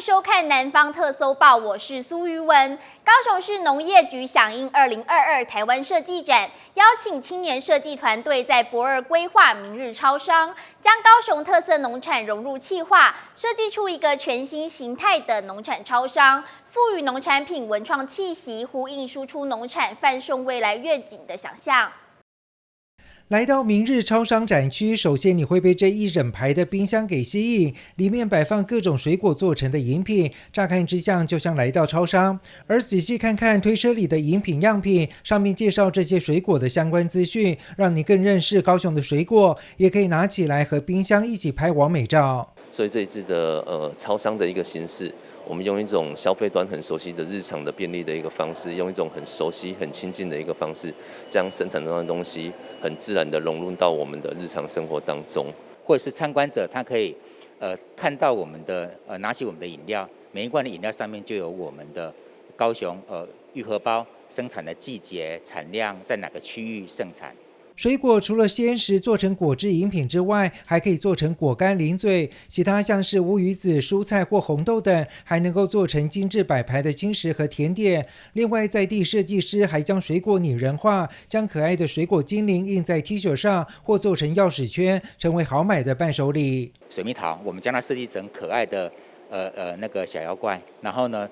收看《南方特搜报》，我是苏瑜文。高雄市农业局响应2022台湾设计展，邀请青年设计团队在博尔规划明日超商，将高雄特色农产融入企划，设计出一个全新形态的农产超商，赋予农产品文创气息，呼应输出农产贩售未来愿景的想象。来到明日超商展区，首先你会被这一整排的冰箱给吸引，里面摆放各种水果做成的饮品，乍看之下就像来到超商。而仔细看看推车里的饮品样品，上面介绍这些水果的相关资讯，让你更认识高雄的水果，也可以拿起来和冰箱一起拍完美照。所以这一次的超商的一个形式，我们用一种消费端很熟悉的日常的便利的一个方式，用一种很熟悉、很亲近的一个方式，将生产中的东西很自然的融入到我们的日常生活当中。或者是参观者他可以看到我们的拿起我们的饮料，每一罐的饮料上面就有我们的高雄玉荷包生产的季节、产量，在哪个区域盛产。水果除了鲜食做成果汁饮品之外，还可以做成果干零嘴，其他像是乌鱼子、蔬菜或红豆等，还能够做成精致摆盘的轻食和甜点。另外，在地设计师还将水果拟人化，将可爱的水果精灵印在 T 恤上，或做成钥匙圈，成为好买的伴手礼。水蜜桃，我们将它设计成可爱的那个小妖怪，然后呢，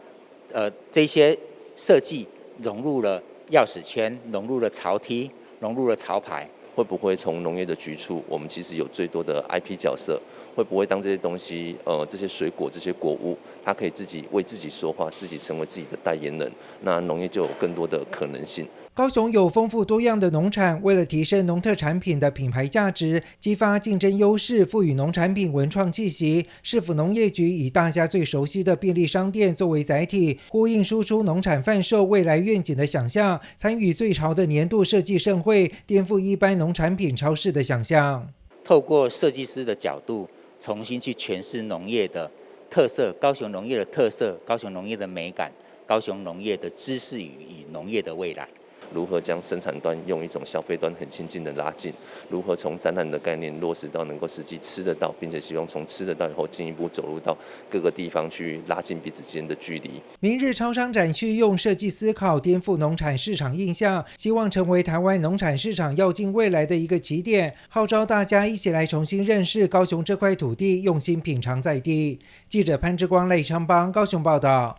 这些设计融入了钥匙圈，融入了潮梯，融入了潮牌。会不会从农业的局处，我们其实有最多的 IP 角色？会不会当这些东西，这些水果、这些果物，它可以自己为自己说话，自己成为自己的代言人？那农业就有更多的可能性。高雄有丰富多样的农产，为了提升农特产品的品牌价值，激发竞争优势，赋予农产品文创气息，市府农业局以大家最熟悉的便利商店作为载体，呼应输出农产贩售未来愿景的想象，参与最潮的年度设计盛会，颠覆一般农产品超市的想象。透过设计师的角度，重新去诠释农业的特色，高雄农业的特色，高雄农业的美感，高雄农业的知识与农业的未来。如何将生产端用一种消费端很亲近的拉近？如何从展览的概念落实到能够实际吃得到，并且希望从吃得到以后进一步走入到各个地方去拉近彼此间的距离。明日超商展区用设计思考颠覆农产市场印象，希望成为台湾农产市场要进未来的一个起点，号召大家一起来重新认识高雄这块土地，用心品尝在地。记者潘之光、赖昌邦高雄报道。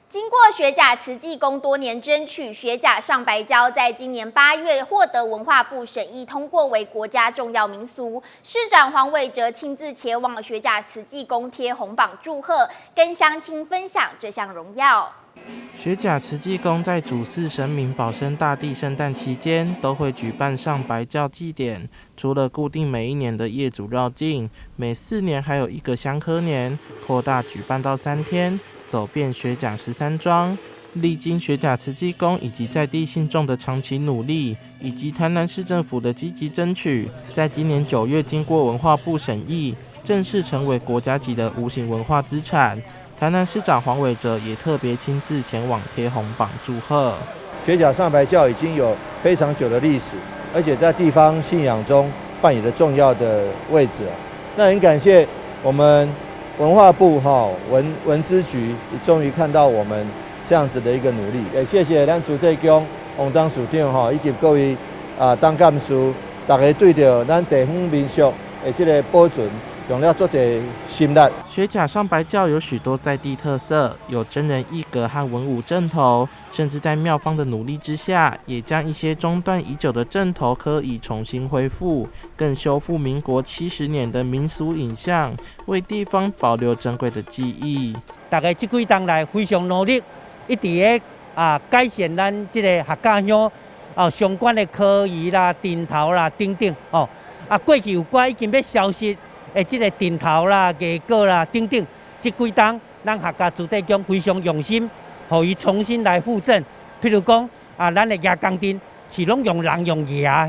经过学甲慈济宫多年争取，学甲上白礁在今年8月获得文化部审议通过为国家重要民俗。市长黄伟哲亲自前往学甲慈济宫贴红榜祝贺，跟乡亲分享这项荣耀。学甲慈济宫在主祀神明保生大帝圣诞期间，都会举办上白教祭典。除了固定每一年的业主绕境，每4年还有一个香科年，扩大举办到3天，走遍学甲13庄。历经学甲慈济宫以及在地信众的长期努力，以及台南市政府的积极争取，在今年9月经过文化部审议，正式成为国家级的无形文化资产。台南市长黄伟哲也特别亲自前往贴红榜祝贺。学甲上白教已经有非常久的历史，而且在地方信仰中扮演了重要的位置。那很感谢我们文化部文资局终于看到我们这样子的一个努力，也谢谢咱主体宫王当署长以及各位当干事，大家对着咱地方民俗的这个保存用了做者心力。学甲上白教有许多在地特色，有真人一格和文武阵头，甚至在庙方的努力之下，也将一些中断已久的阵头可以重新恢复，更修复民国70年的民俗影像，为地方保留珍贵的记忆。大家这几冬来非常努力，一直在改善咱这个客家乡相关的科仪啦、顶头啦等等过去有寡已经要消失。这个顶头啦、艺果啦等等，这几冬咱客家主体宫非常用心，予伊重新来复振。譬如讲咱的牙工灯是拢用人用牙，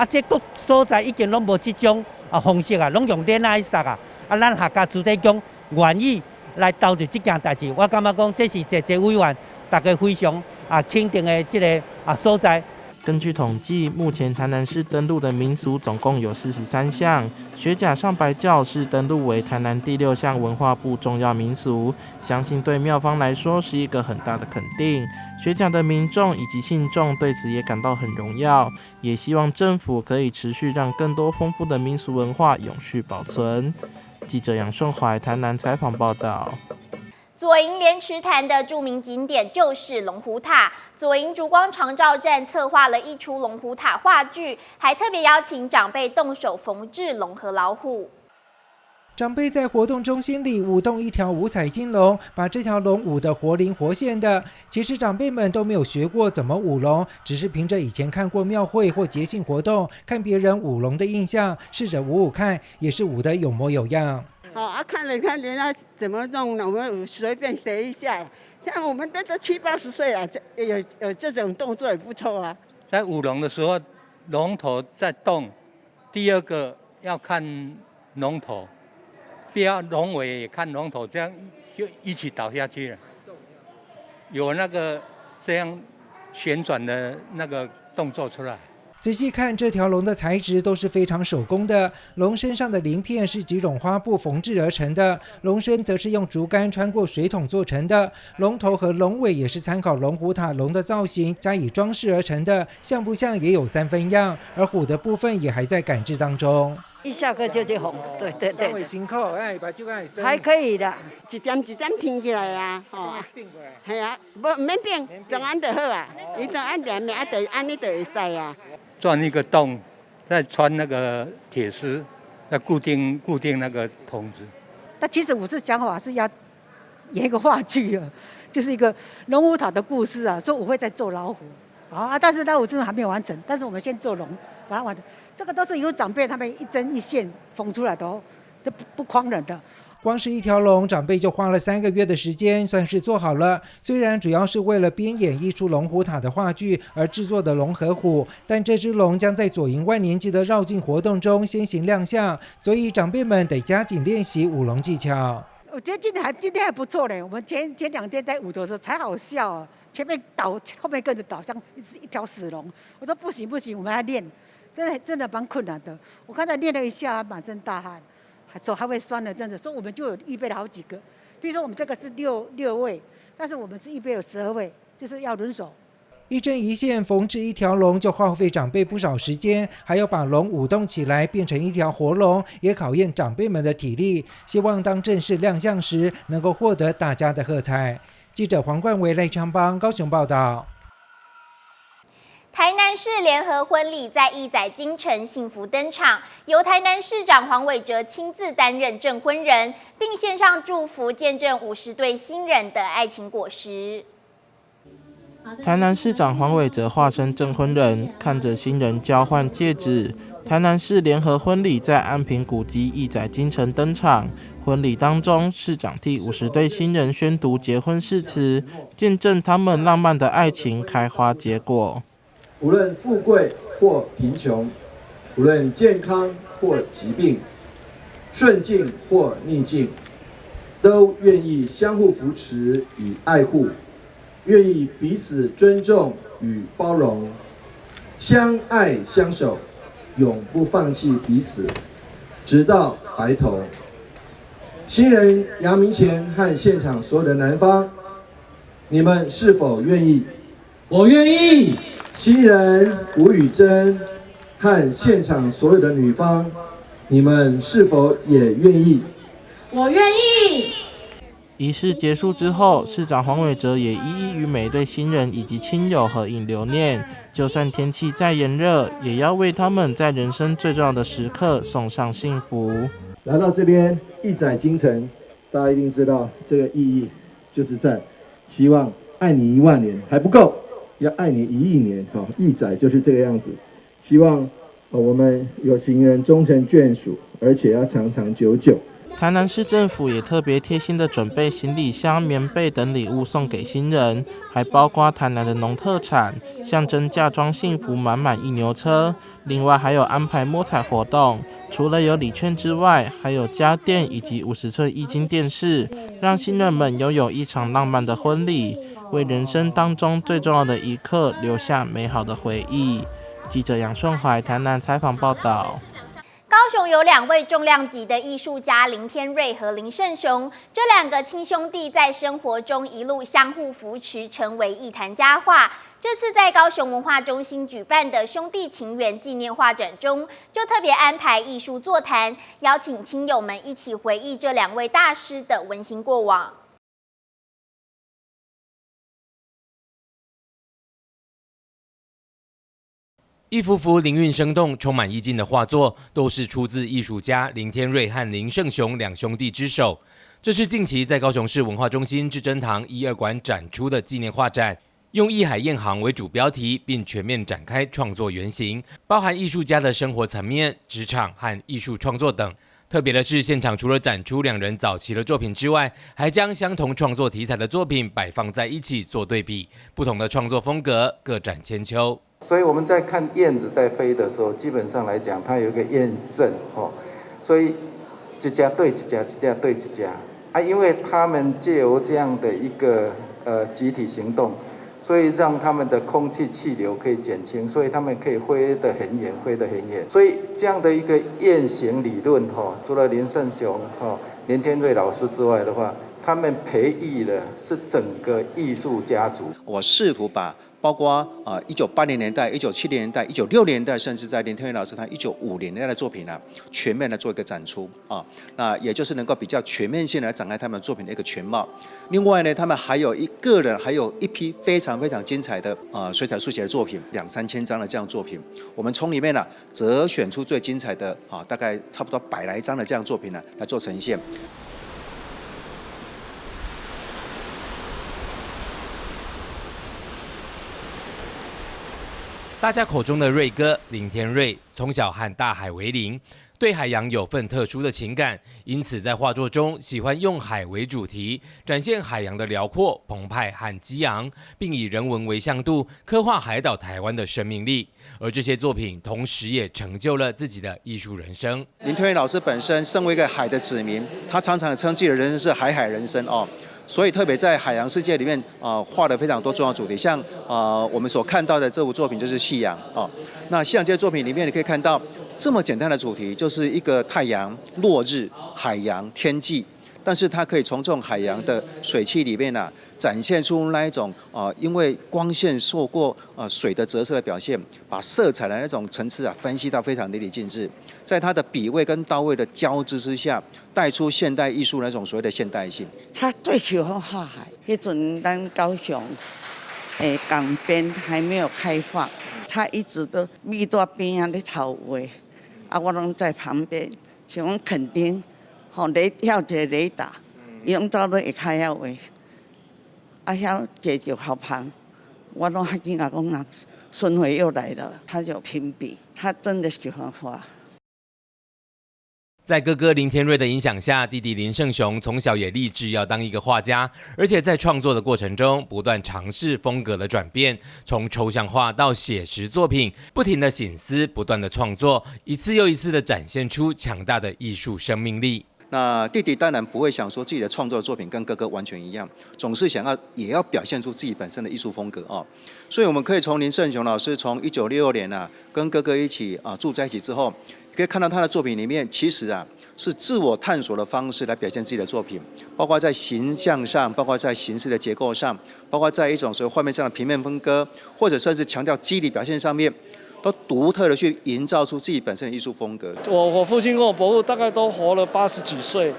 这各所在已经拢无这种方式拢用len来杀咱客家主体宫愿意来投入这件代志，我感觉讲这是一委员大家非常肯定的这个所在。根据统计，目前台南市登录的民俗总共有43项，学甲上白教是登录为台南第6项文化部重要民俗，相信对庙方来说是一个很大的肯定。学甲的民众以及信众对此也感到很荣耀，也希望政府可以持续让更多丰富的民俗文化永续保存。记者杨顺怀台南采访报道。左营莲池潭的著名景点就是龙虎塔，左营烛光长照站策划了一出龙虎塔话剧，还特别邀请长辈动手缝制龙和老虎。长辈在活动中心里舞动一条五彩金龙，把这条龙舞得活灵活现的。其实长辈们都没有学过怎么舞龙，只是凭着以前看过庙会或节庆活动，看别人舞龙的印象，试着舞舞看，也是舞得有模有样。看了看人家怎么弄呢，我们随便学一下。像我们都70、80岁了，有这种动作也不错啊。在舞龙的时候，龙头在动，第二个要看龙头，不要龙尾也看龙头，这样就一起倒下去了。有那个这样旋转的那个动作出来。仔细看，这条龙的材质都是非常手工的。龙身上的鳞片是几种花布缝制而成的，龙身则是用竹竿穿过水桶做成的。龙头和龙尾也是参考龙虎塔龙的造型加以装饰而成的，像不像也有3分样。而虎的部分也还在赶制当中。一下课就红，对，会辛苦，把手爱还可以的，一针一针拼起来啊，并过来，系啊，不免拼，就安就好啊，伊就安连面，就安尼就会使啊。钻一个洞，再穿那个铁丝，再固定那个筒子。那其实我是想法是要演一个话剧啊，就是一个龙虎塔的故事啊，说我会在做老虎啊，但是呢我真的还没有完成，但是我们先做龙，把它完成。这个都是有长辈他们一针一线缝出来的哦，这不诓人的。光是一条龙，长辈就花了3个月的时间，算是做好了。虽然主要是为了编演一出龙虎塔的话剧而制作的龙和虎，但这只龙将在左营万年祭的绕境活动中先行亮相，所以长辈们得加紧练习舞龙技巧。我觉得今天还不错嘞，我们前2天在舞的时候才好笑啊，前面倒，后面跟着倒，像一条死龙。我说不行，我们还练，真的蛮困难的。我刚才练了一下，满身大汗。手还会酸的，这样子，所以我们就有预备了好几个。比如说我们这个是6位，但是我们是预备有12位，就是要轮手。一针一线缝制一条龙，就耗费长辈不少时间，还要把龙舞动起来变成一条活龙，也考验长辈们的体力。希望当正式亮相时，能够获得大家的喝彩。记者黄冠维、赖昌邦高雄报道。台南市联合婚礼在义载京城幸福登场，由台南市长黄伟哲亲自担任证婚人，并献上祝福，见证50对新人的爱情果实。台南市长黄伟哲化身证婚人，看着新人交换戒指。台南市联合婚礼在安平古迹义载京城登场。婚礼当中，市长替50对新人宣读结婚誓词，见证他们浪漫的爱情开花结果。无论富贵或贫穷，无论健康或疾病，顺境或逆境，都愿意相互扶持与爱护，愿意彼此尊重与包容，相爱相守，永不放弃彼此，直到白头。新人杨明前和现场所有的男方，你们是否愿意？我愿意。新人吴宇珍和现场所有的女方，你们是否也愿意？我愿意。仪式结束之后，市长黄伟哲也一一与每对新人以及亲友合影留念。就算天气再炎热，也要为他们在人生最重要的时刻送上幸福。来到这边义载京城，大家一定知道这个意义，就是在希望爱你1万年还不够。要爱你1亿年，义载就是这个样子。希望我们有情人终成眷属，而且要长长久久。台南市政府也特别贴心的准备行李箱、棉被等礼物送给新人，还包括台南的农特产，象征嫁妆幸福满满1牛车。另外还有安排摸彩活动，除了有礼券之外，还有家电以及50寸液晶电视，让新人们拥有一场浪漫的婚礼。为人生当中最重要的一刻留下美好的回忆。记者杨顺怀台南采访报道。高雄有2位重量级的艺术家林天瑞和林胜雄，这2个亲兄弟在生活中一路相互扶持，成为艺坛佳话。这次在高雄文化中心举办的兄弟情缘纪念画展中，就特别安排艺术座谈，邀请亲友们一起回忆这2位大师的温馨过往。一幅幅灵韵生动、充满意境的画作，都是出自艺术家林天瑞和林胜雄2兄弟之手。这是近期在高雄市文化中心至真堂1、2馆展出的纪念画展，用艺海燕航为主标题，并全面展开创作原型，包含艺术家的生活层面、职场和艺术创作等。特别的是，现场除了展出2人早期的作品之外，还将相同创作题材的作品摆放在一起做对比，不同的创作风格各展千秋。所以我们在看燕子在飞的时候，基本上来讲，它有一个燕阵所以一家对一家，一家对一家啊，因为他们借由这样的一个集体行动，所以让他们的空气气流可以减轻，所以他们可以飞得很远，飞得很远。所以这样的一个雁行理论除了林胜雄林天瑞老师之外的话，他们培育的是整个艺术家族。我试图把包括1980年代、1970年代、1960年代，甚至在林天瑞老师他1950年代的作品全面的做一个展出那也就是能够比较全面性的展开他们作品的一个全貌。另外呢，他们还有还有一批非常非常精彩的水彩速写的作品，2、3千张的这样作品，我们从里面择选出最精彩的大概差不多100来张的这样作品来做呈现。大家口中的瑞哥林天瑞，从小和大海为邻，对海洋有份特殊的情感，因此在画作中喜欢用海为主题，展现海洋的辽阔、澎湃和激昂，并以人文为向度，刻画海岛台湾的生命力。而这些作品同时也成就了自己的艺术人生。林天瑞老师本身身为一个海的子民，他常常称自己的人生是海人生所以特别在海洋世界里面画了非常多重要主题，像我们所看到的这部作品就是夕阳那夕阳这些作品里面，你可以看到这么简单的主题，就是一个太阳、落日、海洋、天际，但是它可以从这种海洋的水汽里面展现出那一种因为光线受过水的折射的表现，把色彩的那种层次分析到非常淋漓尽致，在它的笔位跟刀位的交织之下，带出现代艺术那种所谓的现代性。他最喜欢画海，那阵咱高雄港边还没有开放，他一直都密在边啊咧头画，我拢在旁边，像讲垦丁，雷跳一个雷达，伊拢走到会开遐画。遐解决好旁，我都还惊讲孙回又来了，他就停笔，他真的喜欢画。在哥哥林天瑞的影响下，弟弟林胜雄从小也立志要当一个画家，而且在创作的过程中不断尝试风格的转变，从抽象画到写实作品，不停的省思，不断的创作，一次又一次的展现出强大的艺术生命力。那弟弟当然不会想说自己的创作作品跟哥哥完全一样，总是也要表现出自己本身的艺术风格所以我们可以从林胜雄老师从1966年跟哥哥一起住在一起之后，可以看到他的作品里面其实是自我探索的方式来表现自己的作品，包括在形象上，包括在形式的结构上，包括在一种所谓画面上的平面分割，或者甚至强调肌理表现上面，都独特的去营造出自己本身的艺术风格。我父亲跟我伯父大概都活了80几岁，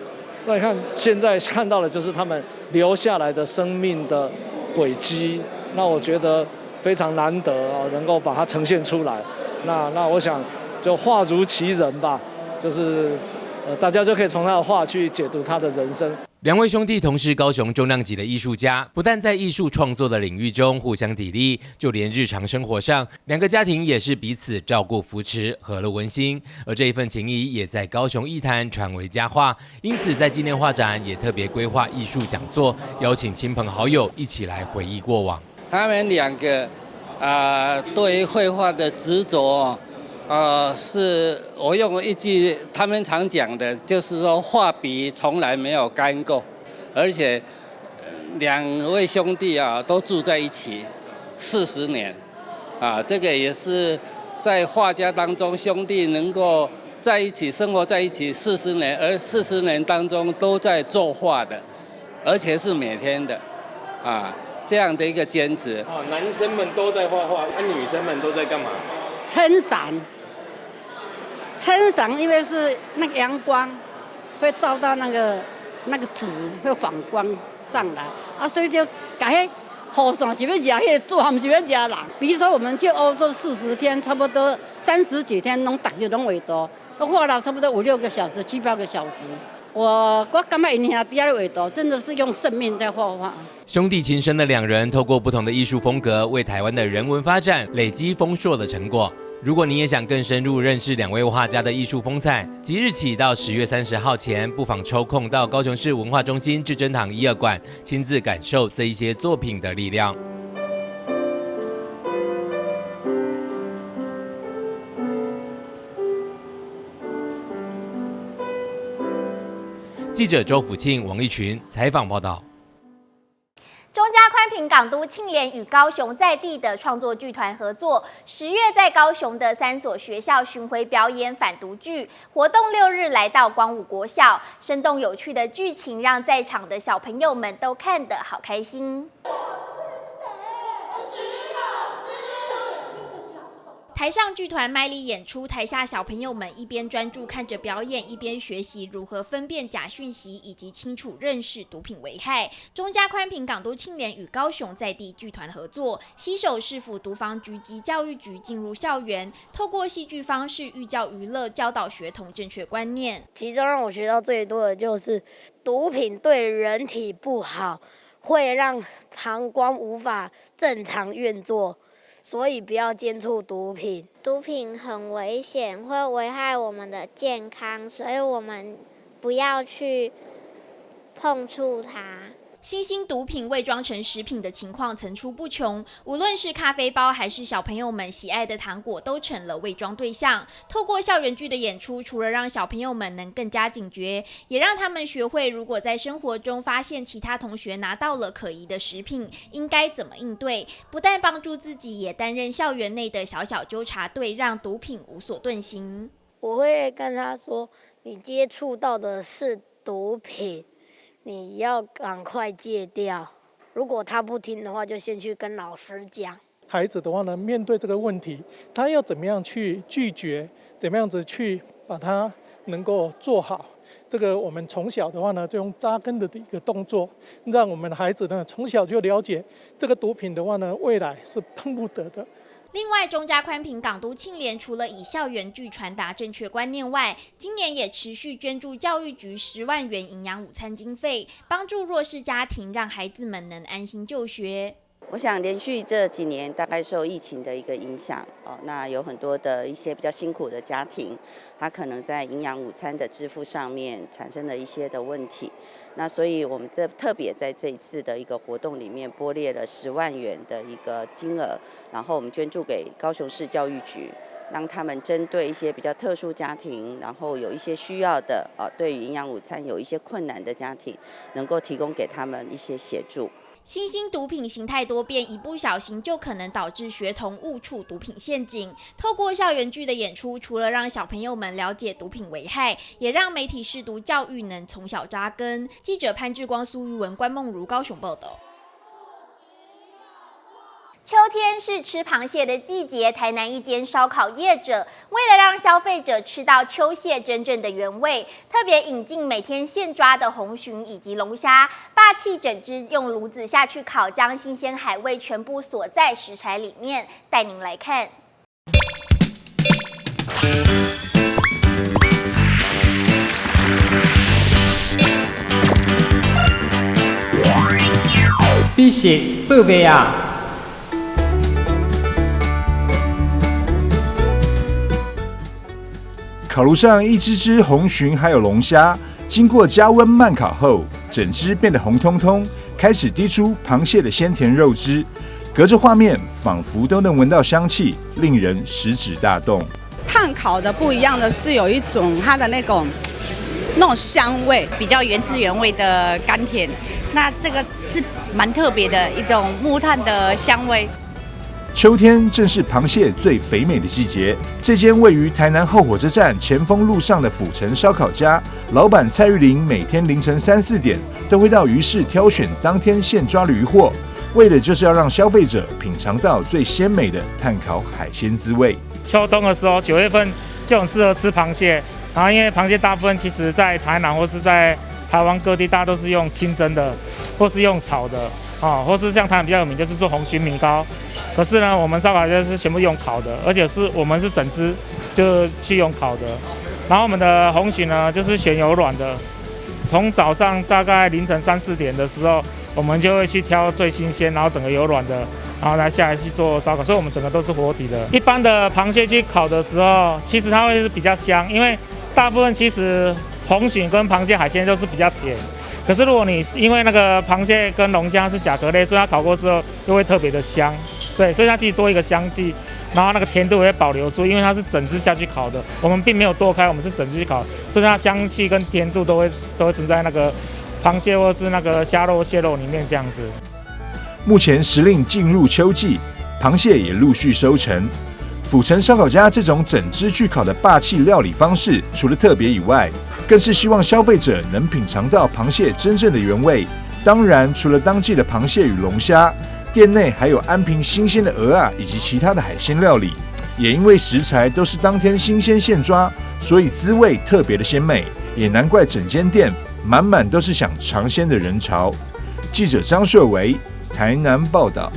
那你看现在看到的就是他们留下来的生命的轨迹，那我觉得非常难得能够把它呈现出来。那我想就画如其人吧，就是大家就可以从他的画去解读他的人生。2位兄弟同是高雄重量级的艺术家，不但在艺术创作的领域中互相砥砺，就连日常生活上，2个家庭也是彼此照顾扶持，和乐温馨。而这一份情谊也在高雄艺坛传为佳话，因此在纪念画展也特别规划艺术讲座，邀请亲朋好友一起来回忆过往。他们2个对于绘画的执着是我用一句他们常讲的，就是说画笔从来没有干过，而且2位兄弟啊都住在一起40年，啊，这个也是在画家当中兄弟能够在一起生活在一起40年，而40年当中都在作画的，而且是每天的，啊，这样的一个坚持。哦，男生们都在画画，女生们都在干嘛？撑伞，撑伞，因为是那个阳光会照到那个纸，会反光上来啊，所以就把迄雨伞是要惹迄个做，不是要惹人。比如说我们去欧洲40天，差不多30几天，大家拢画图，都画了差不多5、6个小时、7、8个小时。我感觉因兄弟在画图，真的是用生命在画画。兄弟情深的2人，透过不同的艺术风格，为台湾的人文发展累积丰硕的成果。如果你也想更深入认识2位画家的艺术风采，即日起到10月30号前，不妨抽空到高雄市文化中心至真堂1、2馆，亲自感受这一些作品的力量。记者周辅庆、王义群采访报道。中嘉宽屏港都庆联与高雄在地的创作剧团合作，10月在高雄的3所学校巡回表演反毒剧活动，6日来到光武国小，生动有趣的剧情让在场的小朋友们都看得好开心。台上剧团卖力演出，台下小朋友们一边专注看着表演，一边学习如何分辨假讯息，以及清楚认识毒品危害。中嘉宽屏港都庆联与高雄在地剧团合作，携手市府毒防局及教育局进入校园，透过戏剧方式寓教于乐，教导学童正确观念。其中让我学到最多的就是毒品对人体不好，会让膀胱无法正常运作。所以不要接触毒品，毒品很危险，会危害我们的健康，所以我们不要去碰触它。新兴毒品伪装成食品的情况层出不穷，无论是咖啡包还是小朋友们喜爱的糖果，都成了伪装对象。透过校园剧的演出，除了让小朋友们能更加警觉，也让他们学会如果在生活中发现其他同学拿到了可疑的食品，应该怎么应对。不但帮助自己，也担任校园内的小小纠察队，让毒品无所遁形。我会跟他说，你接触到的是毒品，你要赶快戒掉。如果他不听的话，就先去跟老师讲。孩子的话呢，面对这个问题，他要怎么样去拒绝，怎么样子去把它能够做好。这个我们从小的话呢，就用扎根的一个动作，让我们的孩子呢从小就了解这个毒品的话呢，未来是碰不得的。另外，中嘉宽屏港都庆联除了以校园剧传达正确观念外，今年也持续捐助教育局10万元营养午餐经费，帮助弱势家庭，让孩子们能安心就学。我想连续这几年大概受疫情的一个影响，那有很多的一些比较辛苦的家庭，他可能在营养午餐的支付上面产生了一些的问题。那所以我们特别在这一次的一个活动里面拨列了10万元的一个金额，然后我们捐助给高雄市教育局，让他们针对一些比较特殊家庭，然后有一些需要的对于营养午餐有一些困难的家庭，能够提供给他们一些协助。新兴毒品形态多变，一不小心就可能导致学童误触毒品陷阱。透过校园剧的演出，除了让小朋友们了解毒品危害，也让媒体识毒教育能从小扎根。记者潘志光、苏玉文、关梦如高雄报道。秋天是吃螃蟹的季节，台南一间烧烤业者为了让消费者吃到秋蟹真正的原味，特别引进每天现抓的红鲟以及龙虾，霸气整只用炉子下去烤，将新鲜海味全部锁在食材里面。带您来看。必食报备啊！烤炉上一只只红鲟还有龙虾，经过加温慢烤后，整只变得红彤彤，开始滴出螃蟹的鲜甜肉汁。隔着画面，仿佛都能闻到香气，令人食指大动。炭烤的不一样的是，有一种它的那种香味，比较原汁原味的甘甜。那这个是蛮特别的一种木炭的香味。秋天正是螃蟹最肥美的季节。这间位于台南后火车站前锋路上的府城烧烤家，老板蔡玉玲每天凌晨3、4点都会到鱼市挑选当天现抓的鱼货，为的就是要让消费者品尝到最鲜美的炭烤海鲜滋味。秋冬的时候，9月份就很适合吃螃蟹，然后因为螃蟹大部分其实在台南或是在台湾各地，大家都是用清蒸的，或是用炒的。或是像台湾比较有名，就是做红鲟米糕。可是呢，我们烧烤就是全部用烤的，而且我们是整只就去用烤的。然后我们的红鲟呢，就是选有卵的。从早上大概凌晨3、4点的时候，我们就会去挑最新鲜，然后整个有卵的，然后来下来去做烧烤。所以我们整个都是活体的。一般的螃蟹去烤的时候，其实它会是比较香，因为大部分其实红鲟跟螃蟹海鲜都是比较甜。可是如果你因为那个螃蟹跟龙虾是甲壳类，所以它烤过之后又会特别的香，对，所以它其实多一个香气，然后那个甜度也会保留住，因为它是整只下去烤的，我们并没有剁开，我们是整只去烤，所以它香气跟甜度都会存在那个螃蟹或是那个虾肉、蟹肉里面这样子。目前时令进入秋季，螃蟹也陆续收成。府城烧烤家这种整只去烤的霸气料理方式，除了特别以外，更是希望消费者能品尝到螃蟹真正的原味。当然，除了当季的螃蟹与龙虾，店内还有安平新鲜的鹅啊，以及其他的海鲜料理。也因为食材都是当天新鲜现抓，所以滋味特别的鲜美，也难怪整间店满满都是想尝鲜的人潮。记者张硕维，台南报道。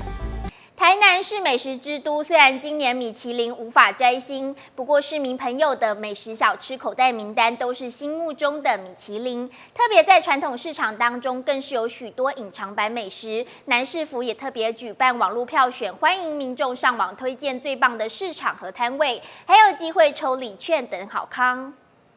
台南是美食之都，虽然今年米其林无法摘星，不过市民朋友的美食小吃口袋名单都是心目中的米其林。特别在传统市场当中，更是有许多隐藏版美食。南市府也特别举办网络票选，欢迎民众上网推荐最棒的市场和摊位，还有机会抽礼券等好康。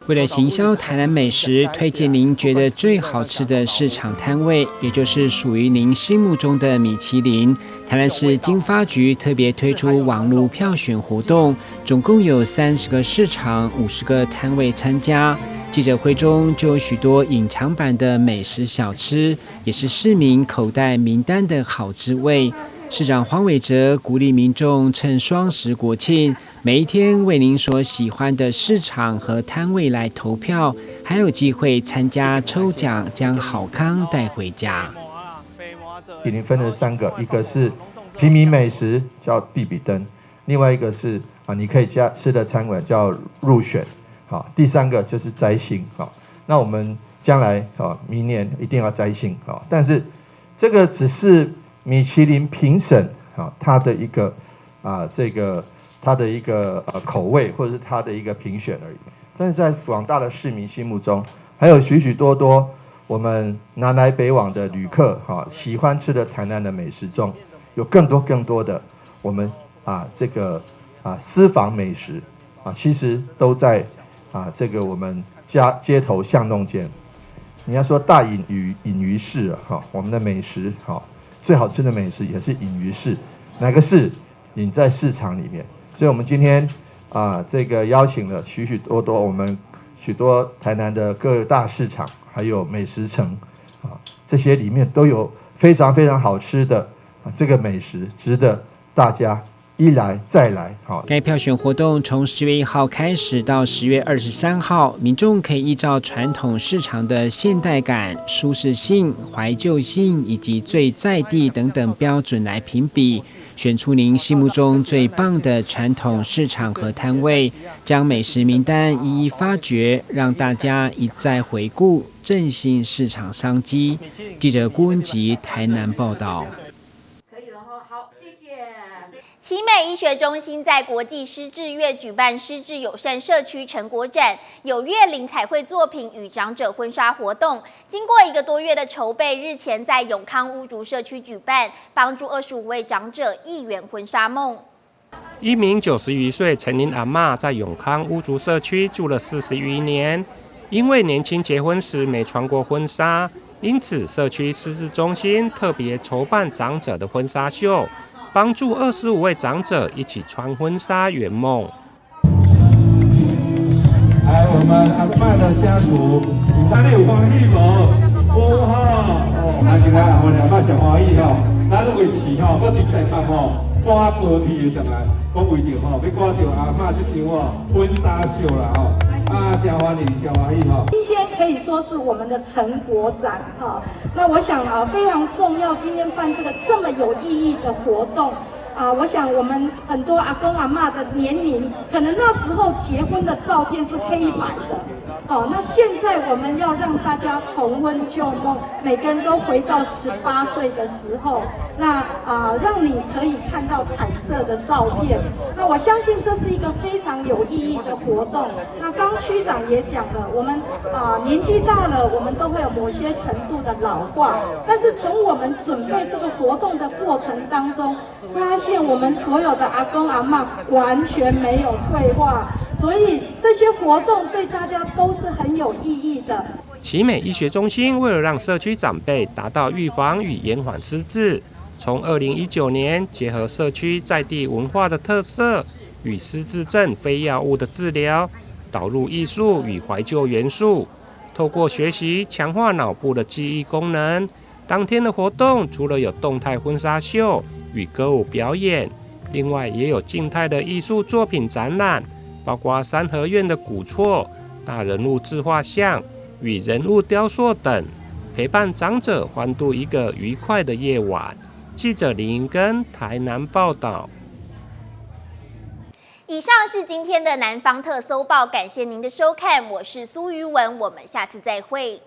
为了行销台南美食，推荐您觉得最好吃的市场摊位，也就是属于您心目中的米其林。台南市经发局特别推出网络票选活动，总共有30个市场、50个摊位参加。记者会中就有许多隐藏版的美食小吃，也是市民口袋名单的好滋味。市长黄伟哲鼓励民众趁双十国庆，每一天为您所喜欢的市场和摊位来投票，还有机会参加抽奖，将好康带回家。米其林分了3个，一个是平民美食叫必比登，另外一个是你可以吃的餐馆叫入选，好，第3个就是摘星，好，那我们将来明年一定要摘星，好，但是这个只是米其林评审它的一个它的一个口味或者是它的一个评选而已，但是在广大的市民心目中，还有许许多多我们南来北往的旅客喜欢吃的台南的美食中，有更多的我们私房美食其实都在这个我们街头巷弄间。你要说大隐于市我们的美食最好吃的美食也是隐于市，哪个市？隐在市场里面。所以我们今天邀请了许许多多我们许多台南的各大市场，还有美食城这些里面都有非常非常好吃的这个美食，值得大家一来再来。该票选活动从10月1号开始到10月23号，民众可以依照传统市场的现代感、舒适性、怀旧性以及最在地等等标准来评比，选出您心目中最棒的传统市场和摊位，将美食名单一一发掘，让大家一再回顾，振兴市场商机。记者郭文吉台南报道。奇美医学中心在国际失智月举办失智友善社区成果展，有月龄彩绘作品与长者婚纱活动。经过1个多月的筹备，日前在永康乌竹社区举办，帮助25位长者一圆婚纱梦。一名91岁陈林阿嬷在永康乌竹社区住了40余年，因为年轻结婚时没穿过婚纱，因此社区失智中心特别筹办长者的婚纱秀，帮助25位长者一起穿婚纱圆梦。来，我们阿嬷的家属，你哪里有欢喜无？有哈哦。啊，今仔阿妈阿嬷上欢喜吼，咱维持吼，搁伫台北吼，赶高铁的回来，讲为着吼，要赶着阿嬷这场吼婚纱秀啦吼，啊，真欢喜，真欢喜吼。今天可以说是我们的成果展哈，那我想非常重要，今天办这个这么有意义的活动。我想我们很多阿公阿嬷的年龄，可能那时候结婚的照片是黑白的，那现在我们要让大家重温旧梦，每个人都回到18岁的时候，那让你可以看到彩色的照片。那我相信这是一个非常有意义的活动。那刚区长也讲了，我们年纪大了，我们都会有某些程度的老化，但是从我们准备这个活动的过程当中，发现我们所有的阿公阿嬷完全没有退化，所以这些活动对大家都是很有意义的。奇美医学中心为了让社区长辈达到预防与延缓失智，从2019年结合社区在地文化的特色与失智症非药物的治疗，导入艺术与怀旧元素，透过学习强化脑部的记忆功能。当天的活动除了有动态婚纱秀与歌舞表演，另外也有静态的艺术作品展览，包括三合院的古厝、大人物自画像与人物雕塑等，陪伴长者欢度一个愉快的夜晚。记者林盈根台南报道。以上是今天的南方特搜报，感谢您的收看，我是苏瑜文，我们下次再会。